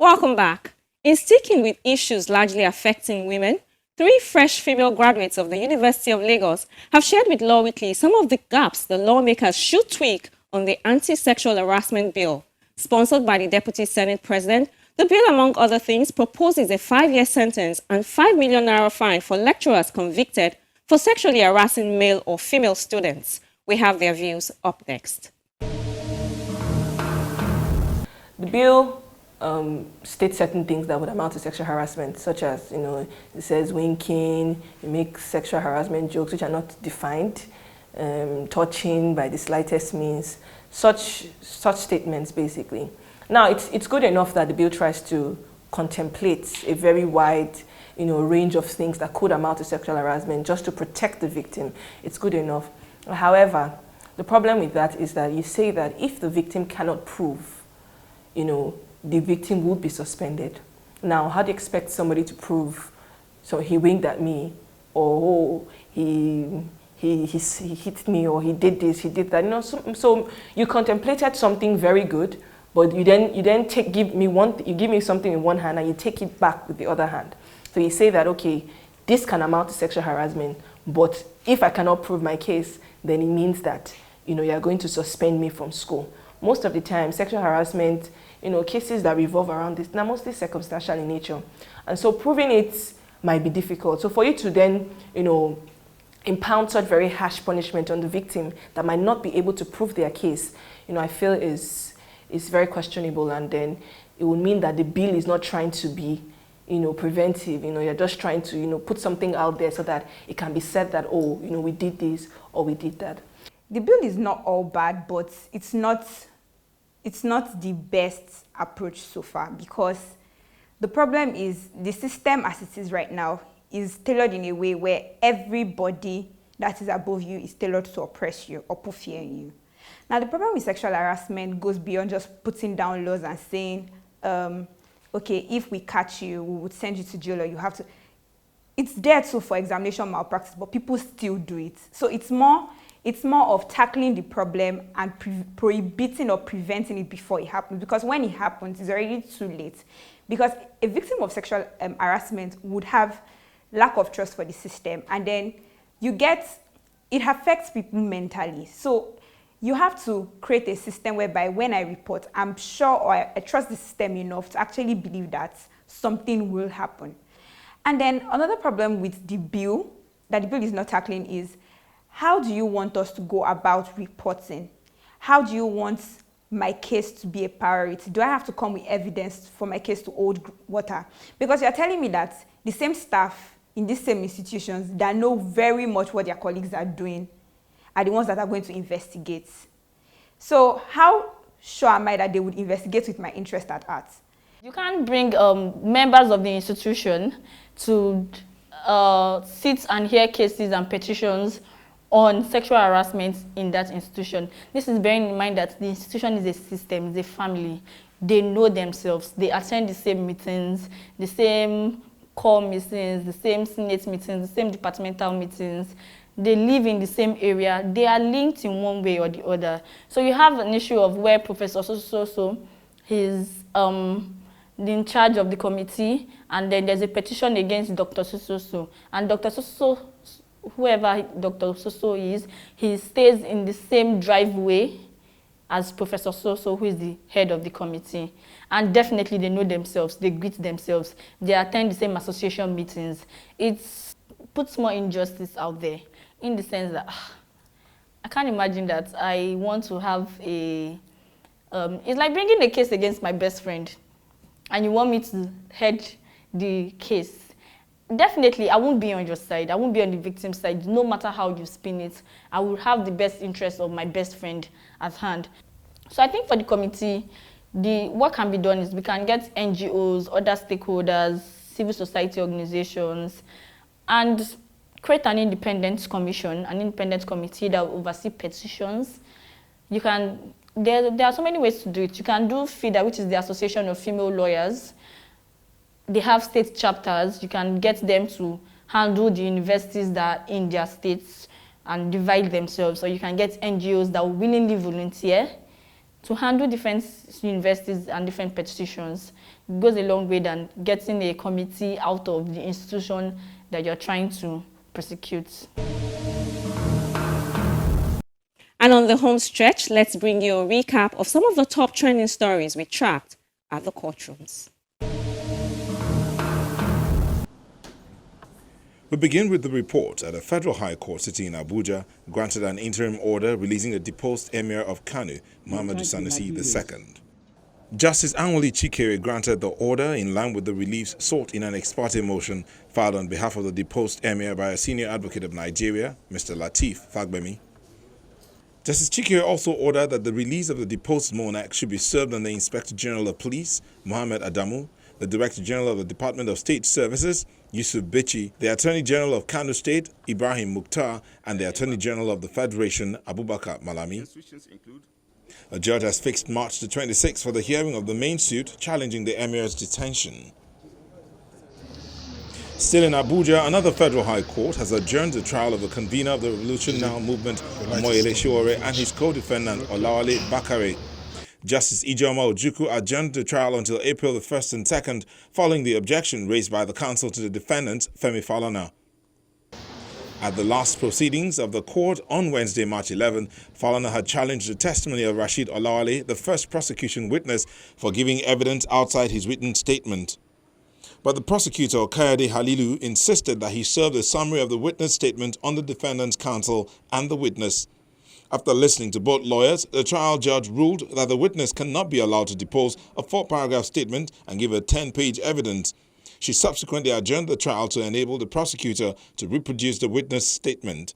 Welcome back. In sticking with issues largely affecting women, three fresh female graduates of the University of Lagos have shared with Law Weekly some of the gaps the lawmakers should tweak on the anti-sexual harassment bill. Sponsored by the Deputy Senate President, the bill, among other things, proposes a 5-year sentence and 5 million naira fine for lecturers convicted for sexually harassing male or female students. We have their views up next. The bill states certain things that would amount to sexual harassment, such as, it says winking, it makes sexual harassment jokes which are not defined, touching by the slightest means, such statements basically. Now, it's good enough that the bill tries to contemplate a very wide range of things that could amount to sexual harassment just to protect the victim. It's good enough. However, the problem with that is that you say that if the victim cannot prove, the victim would be suspended. Now, how do you expect somebody to prove, so he winked at me, or he hit me, or he did this, he did that. So you contemplated something very good, but you then give me something in one hand and you take it back with the other hand. So you say that, okay, this can amount to sexual harassment, but if I cannot prove my case, then it means that you are going to suspend me from school. Most of the time, sexual harassment, cases that revolve around this, they're mostly circumstantial in nature. And so proving it might be difficult. So for you to then, impound such very harsh punishment on the victim that might not be able to prove their case, I feel is very questionable. And then it would mean that the bill is not trying to be, preventive. You're just trying to, put something out there so that it can be said that, oh, we did this or we did that. The bill is not all bad, but it's not the best approach so far, because the problem is the system as it is right now is tailored in a way where everybody that is above you is tailored to oppress you or put fear in you. Now, the problem with sexual harassment goes beyond just putting down laws and saying, okay, if we catch you, we would send you to jail, or you have to. It's there too for examination malpractice, but people still do it. So it's more of tackling the problem and prohibiting or preventing it before it happens. Because when it happens, it's already too late. Because a victim of sexual harassment would have lack of trust for the system. And then it affects people mentally. So you have to create a system whereby when I report, I'm sure or I trust the system enough to actually believe that something will happen. And then another problem with the bill, that the bill is not tackling, is how do you want us to go about reporting? How do you want my case to be a priority? Do I have to come with evidence for my case to hold water? Because you're telling me that the same staff in these same institutions that know very much what their colleagues are doing are the ones that are going to investigate. So how sure am I that they would investigate with my interest at heart? You can't bring members of the institution to sit and hear cases and petitions on sexual harassment in that institution. This is bearing in mind that the institution is a system, it's a family. They know themselves. They attend the same meetings, the same core meetings, the same Senate meetings, the same departmental meetings. They live in the same area. They are linked in one way or the other. So you have an issue of where Professor so is in charge of the committee, and then there's a petition against Dr. So. And Dr. Whoever Dr. Soso is, he stays in the same driveway as Professor Soso, who is the head of the committee. And definitely they know themselves, they greet themselves, they attend the same association meetings. It puts more injustice out there in the sense that I can't imagine that I want to have a, it's like bringing a case against my best friend and you want me to head the case. Definitely, I won't be on your side. I won't be on the victim's side, no matter how you spin it. I will have the best interest of my best friend at hand. So I think for the committee, what can be done is we can get NGOs, other stakeholders, civil society organizations, and create an independent commission, an independent committee that will oversee petitions. There are so many ways to do it. You can do FIDA, which is the Association of Female Lawyers. They have state chapters. You can get them to handle the universities that are in their states and divide themselves. Or you can get NGOs that will willingly volunteer to handle different universities and different petitions goes a long way than getting a committee out of the institution that you're trying to prosecute. And on the home stretch, let's bring you a recap of some of the top trending stories we tracked at the courtrooms. We begin with the report that a federal high court sitting in Abuja granted an interim order releasing the deposed emir of Kano, Muhammadu Sanusi II. Justice Anwali Chikere granted the order in line with the reliefs sought in an ex parte motion filed on behalf of the deposed emir by a senior advocate of Nigeria, Mr. Lateef Fagbemi. Justice Chikere also ordered that the release of the deposed monarch should be served on the Inspector General of Police, Mohammed Adamu, the Director General of the Department of State Services, Yusuf Bichi, the Attorney General of Kano State, Ibrahim Mukhtar, and the Attorney General of the Federation, Abubakar Malami. A judge has fixed March the 26th for the hearing of the main suit challenging the emir's detention. Still in Abuja, another federal high court has adjourned the trial of the convener of the Revolution Now movement, Omoyele Sowore, and his co-defendant, Olawale Bakare. Justice Ijeoma Ojukwu adjourned the trial until April the 1st and 2nd, following the objection raised by the counsel to the defendant, Femi Falana. At the last proceedings of the court on Wednesday, March 11, Falana had challenged the testimony of Rashid Olawale, the first prosecution witness, for giving evidence outside his written statement. But the prosecutor, Kayode Halilu, insisted that he served a summary of the witness statement on the defendant's counsel and the witness. After listening to both lawyers, the trial judge ruled that the witness cannot be allowed to depose a 4-paragraph statement and give a 10-page evidence. She subsequently adjourned the trial to enable the prosecutor to reproduce the witness statement.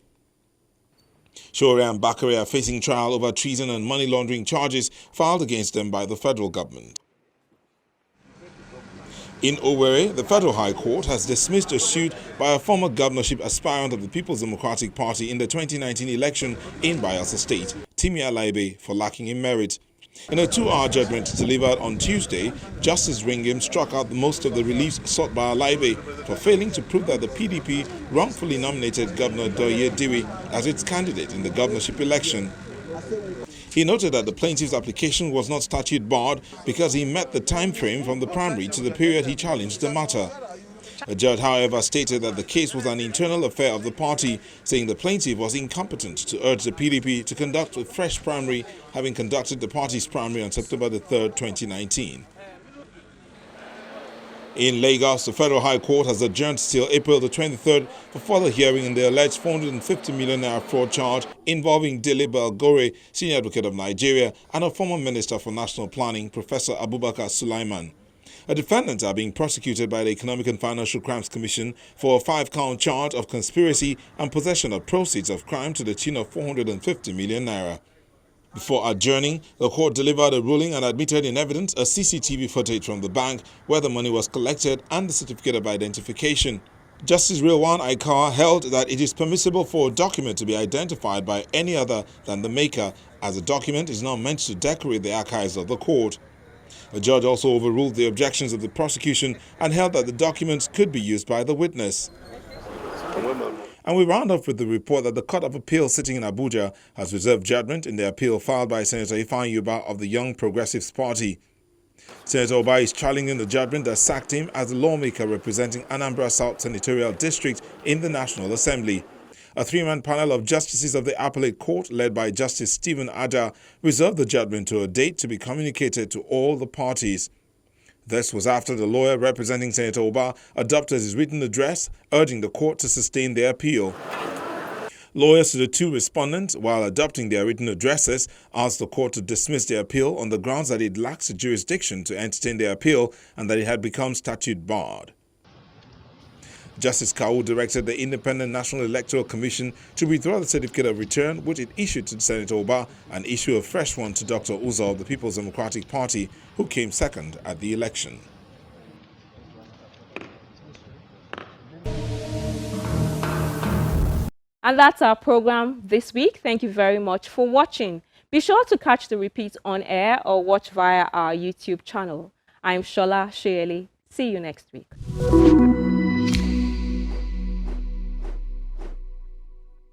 Sowore and Bakare are facing trial over treason and money laundering charges filed against them by the federal government. In Owerri, the Federal High Court has dismissed a suit by a former governorship aspirant of the People's Democratic Party in the 2019 election in Bayelsa State, Timi Alaibe, for lacking in merit. In a 2-hour judgment delivered on Tuesday, Justice Ringim struck out most of the reliefs sought by Alaibe for failing to prove that the PDP wrongfully nominated Governor Doye Diri as its candidate in the governorship election. He noted that the plaintiff's application was not statute barred because he met the time frame from the primary to the period he challenged the matter. The judge, however, stated that the case was an internal affair of the party, saying the plaintiff was incompetent to urge the PDP to conduct a fresh primary, having conducted the party's primary on September the 3rd, 2019. In Lagos, the Federal High Court has adjourned till April the 23rd for further hearing in the alleged 450 million naira fraud charge involving Dele Belgore, senior advocate of Nigeria, and a former Minister for National Planning, Professor Abubakar Sulaiman. The defendants are being prosecuted by the Economic and Financial Crimes Commission for a 5-count charge of conspiracy and possession of proceeds of crime to the tune of 450 million naira. Before adjourning, the court delivered a ruling and admitted in evidence a CCTV footage from the bank where the money was collected and the certificate of identification. Justice Rilwan Aikawa held that it is permissible for a document to be identified by any other than the maker, as the document is not meant to decorate the archives of the court. The judge also overruled the objections of the prosecution and held that the documents could be used by the witness. And we round off with the report that the Court of Appeal sitting in Abuja has reserved judgment in the appeal filed by Senator Ifeanyi Ubah of the Young Progressives Party. Senator Ubah is challenging the judgment that sacked him as the lawmaker representing Anambra South Senatorial District in the National Assembly. A 3-man panel of justices of the appellate court, led by Justice Stephen Ada, reserved the judgment to a date to be communicated to all the parties. This was after the lawyer representing Senator Ubah adopted his written address, urging the court to sustain their appeal. Lawyers to the 2 respondents, while adopting their written addresses, asked the court to dismiss their appeal on the grounds that it lacks jurisdiction to entertain their appeal and that it had become statute barred. Justice Kawu directed the Independent National Electoral Commission to withdraw the certificate of return which it issued to Senator Ubah and issue a fresh one to Dr. Uzo of the People's Democratic Party, who came second at the election. And that's our program this week. Thank you very much for watching. Be sure to catch the repeat on air or watch via our YouTube channel. I'm Shola Sheyeli. See you next week.